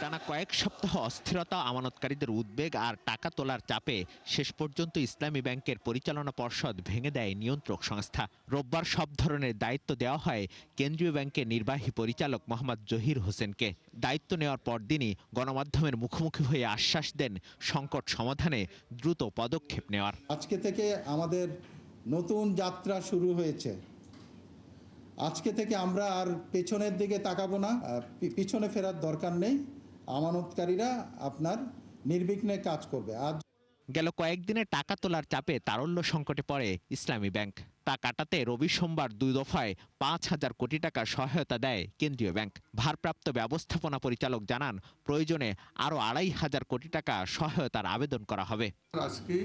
টানা কয়েক সপ্তাহ অস্থিরতা, আমানতকারীদের উদ্বেগ আর টাকা তোলার চাপে শেষ পর্যন্ত ইসলামী ব্যাংকের পরিচালনা পর্ষদ ভেঙে দেয় নিয়ন্ত্রক সংস্থা। রোববার সব ধরনের দায়িত্ব দেওয়া হয় কেন্দ্রীয় ব্যাংকের নির্বাহী পরিচালক মোহাম্মদ জহির হোসেনকে। দায়িত্ব নেওয়ার পরদিনই গণমাধ্যমের মুখোমুখি হয়ে আশ্বাস দেন সংকট সমাধানে দ্রুত পদক্ষেপ নেওয়ার। আজকে থেকে আমাদের নতুন যাত্রা শুরু হয়েছে। আজকে থেকে আমরা আর পেছনের দিকে তাকাবো না, পিছনে ফেরার দরকার নেই। আমানতকারীরা আপনার নির্বিঘ্নে কাজ করবে। গেল কয়েকদিনে টাকা তোলার চাপে তারল্য সংকটে পড়ে ইসলামী ব্যাংক। তা কাটাতে রবি সোমবার 2 দফায় 5,000 কোটি টাকা সহায়তা দেয় কেন্দ্রীয় ব্যাংক। ভারপ্রাপ্ত ব্যবস্থাপনা পরিচালক জানান, প্রয়োজনে আরও 2,500 কোটি টাকা সহায়তার আবেদন করা হবে। আজকে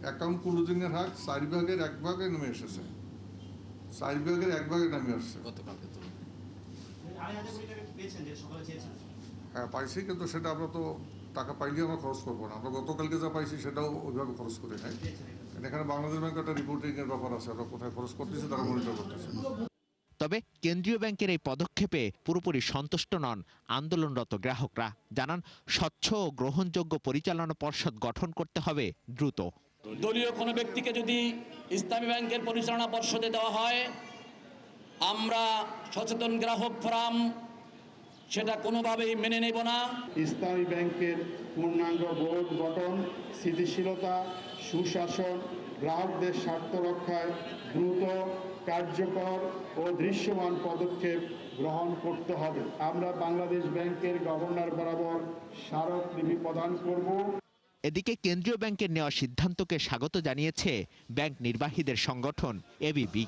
অ্যাকাউন্ট ক্লোজিংয়ের হার 4 ভাগের 1 ভাগে নেমে এসেছে। 4 ভাগের 1 ভাগে নেমে আসছে। হ্যাঁ পাইছি, কিন্তু সেটা আমরা তো টাকা পাইলে আমরা খরচ করবো না। আমরা গতকালকে যা পাইছি সেটাও ওইভাবে খরচ করি নাই। এখানে বাংলাদেশ ব্যাংক একটা রিপোর্টিং এর ব্যাপার আছে, আমরা কোথায় খরচ করতেছি তারা মনিটর করতেছে। তবে কেন্দ্রীয় ব্যাংকের এই পদক্ষেপে পুরোপুরি সন্তুষ্ট নন আন্দোলনরত গ্রাহকরা। জানান, স্বচ্ছ ও গ্রহণযোগ্য পরিচালনা পর্ষদ গঠন করতে হবে দ্রুত। দলীয় কোনো ব্যক্তিকে যদি ইসলামী ব্যাংকের পরিচালনা পর্ষদে দেওয়া হয়, আমরা সচেতন গ্রাহক ফোরাম সেটা কোনোভাবেই মেনে নেব না। ইসলামী ব্যাংকের পূর্ণাঙ্গ বোর্ড গঠন, স্থিতিশীলতা, সুশাসন, গ্রাহকদের স্বার্থ রক্ষায় দ্রুত, কার্যকর ও দৃশ্যমান পদক্ষেপ গ্রহণ করতে হবে। আমরা বাংলাদেশ ব্যাংকের গভর্নর বরাবর স্মারকলিপি প্রদান করব। এদিকে কেন্দ্রীয় ব্যাংকের নেওয়া সিদ্ধান্তকে স্বাগত জানিয়েছে ব্যাংক নির্বাহীদের সংগঠন এবিবি।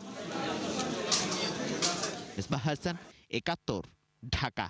মিসবাহ হাসান, ৭১, ঢাকা।